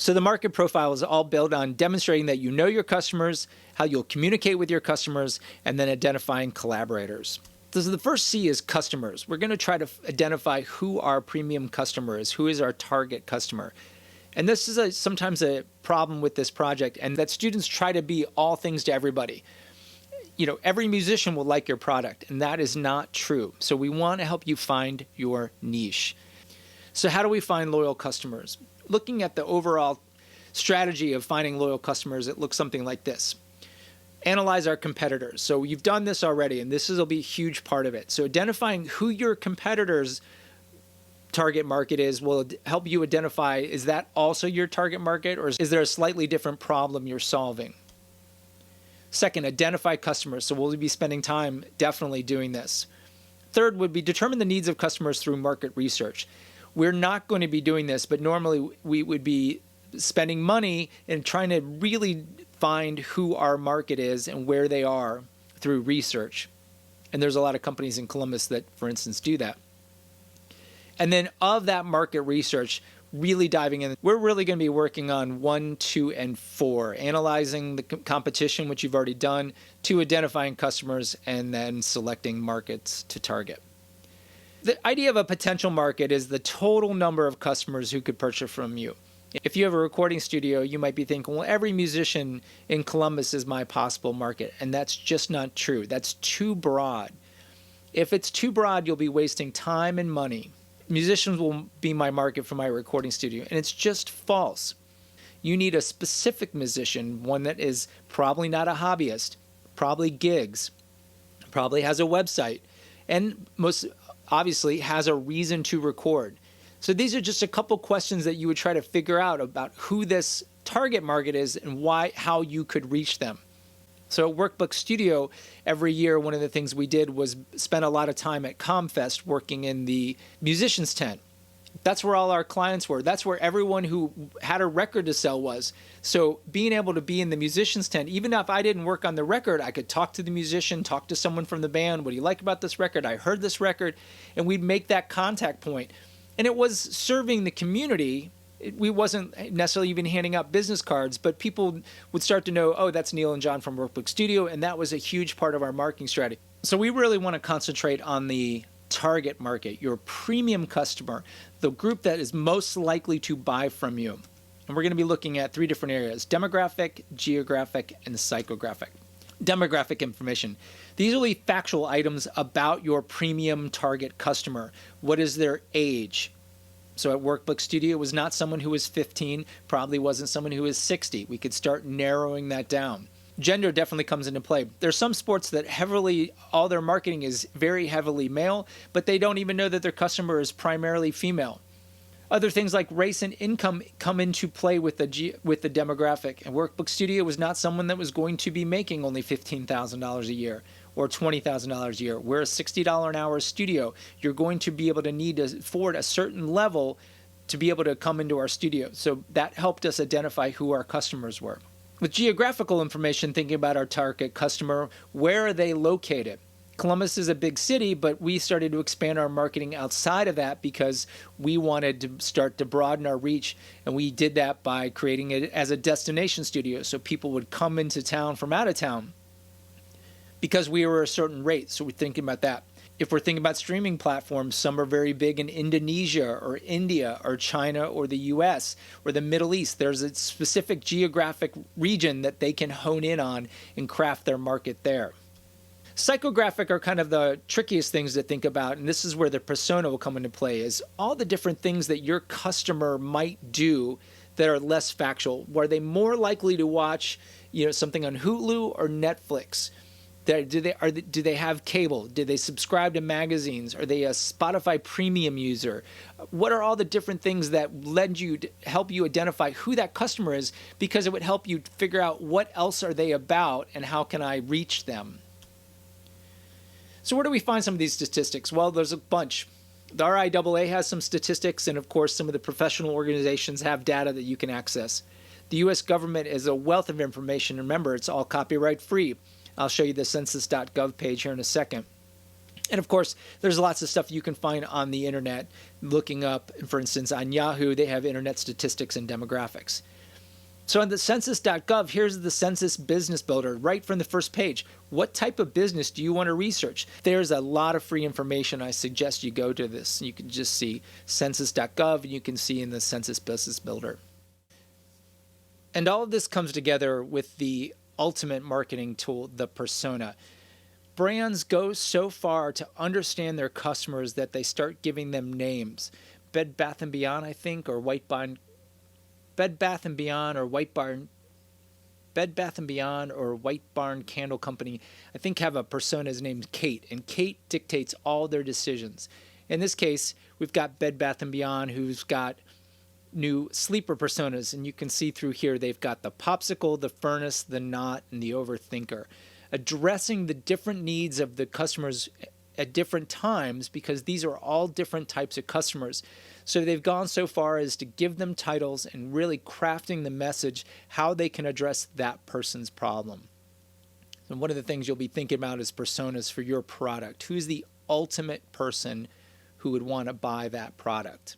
So the market profile is all built on demonstrating that you know your customers, how you'll communicate with your customers, and then identifying collaborators. So the first C is customers. We're going to try to identify who our premium customer is, who is our target customer. And this is sometimes a problem with this project, and that students try to be all things to everybody. Every musician will like your product, and that is not true. So we want to help you find your niche. So how do we find loyal customers? Looking at the overall strategy of finding loyal customers, it looks something like this. Analyze our competitors. So you've done this already, and this will be a huge part of it. So identifying who your competitors' target market is will help you identify, is that also your target market, or is there a slightly different problem you're solving? Second, identify customers. So we'll be spending time definitely doing this. Third would be determine the needs of customers through market research. We're not going to be doing this, but normally we would be spending money and trying to really find who our market is and where they are through research. And there's a lot of companies in Columbus that, for instance, do that. And then of that market research, really diving in, we're really going to be working on 1, 2, and 4, analyzing the competition, which you've already done, 2, identifying customers, and then selecting markets to target. The idea of a potential market is the total number of customers who could purchase from you. If you have a recording studio, you might be thinking, well, every musician in Columbus is my possible market. And that's just not true. That's too broad. If it's too broad, you'll be wasting time and money. Musicians will be my market for my recording studio. And it's just false. You need a specific musician, one that is probably not a hobbyist, probably gigs, probably has a website, and most obviously has a reason to record. So these are just a couple questions that you would try to figure out about who this target market is and how you could reach them. So at Workbook Studio, every year, one of the things we did was spend a lot of time at ComFest working in the musicians tent. That's where all our clients were. That's where everyone who had a record to sell was. So being able to be in the musicians tent, even if I didn't work on the record, I could talk to the musician, talk to someone from the band. What do you like about this record? I heard this record. And we'd make that contact point. And it was serving the community. We wasn't necessarily even handing out business cards, but people would start to know, oh, that's Neil and John from Workbook Studio, and that was a huge part of our marketing strategy. So we really want to concentrate on the target market, your premium customer, the group that is most likely to buy from you. And we're going to be looking at 3 different areas: demographic, geographic, and psychographic. Demographic information. These will be factual items about your premium target customer. What is their age? So at Workbook Studio, it was not someone who was 15, probably wasn't someone who was 60. We could start narrowing that down. Gender definitely comes into play. There's some sports that all their marketing is very heavily male, but they don't even know that their customer is primarily female. Other things like race and income come into play with the demographic. And Workbook Studio was not someone that was going to be making only $15,000 a year or $20,000 a year. We're a $60 an hour studio. You're going to be able to need to afford a certain level to be able to come into our studio. So that helped us identify who our customers were. With geographical information, thinking about our target customer, where are they located? Columbus is a big city, but we started to expand our marketing outside of that because we wanted to start to broaden our reach. And we did that by creating it as a destination studio. So people would come into town from out of town because we were a certain rate. So we're thinking about that. If we're thinking about streaming platforms, some are very big in Indonesia or India or China or the US or the Middle East. There's a specific geographic region that they can hone in on and craft their market there. Psychographic are kind of the trickiest things to think about, and this is where the persona will come into play, is all the different things that your customer might do that are less factual. Are they more likely to watch, something on Hulu or Netflix? Do they have cable? Do they subscribe to magazines? Are they a Spotify premium user? What are all the different things that help you identify who that customer is? Because it would help you figure out what else are they about and how can I reach them. So where do we find some of these statistics? Well, there's a bunch. The RIAA has some statistics, and of course some of the professional organizations have data that you can access. The U.S. government is a wealth of information. Remember, it's all copyright free. I'll show you the census.gov page here in a second. And of course, there's lots of stuff you can find on the internet. Looking up, for instance, on Yahoo, they have internet statistics and demographics. So on the census.gov, here's the Census Business Builder right from the first page. What type of business do you want to research? There's a lot of free information. I suggest you go to this. You can just see census.gov, and you can see in the Census Business Builder. And all of this comes together with the ultimate marketing tool, the persona. Brands go so far to understand their customers that they start giving them names. Bed Bath & Beyond, I think, or White Barn, Bed Bath & Beyond or White Barn, Bed Bath & Beyond or White Barn Candle Company, I think have a persona named Kate, and Kate dictates all their decisions. In this case, we've got Bed Bath & Beyond, who's got new sleeper personas, and you can see through here they've got the popsicle, the furnace, the knot, and the overthinker, addressing the different needs of the customers at different times, because these are all different types of customers. So they've gone so far as to give them titles and really crafting the message how they can address that person's problem. And one of the things you'll be thinking about is personas for your product. Who's the ultimate person who would want to buy that product?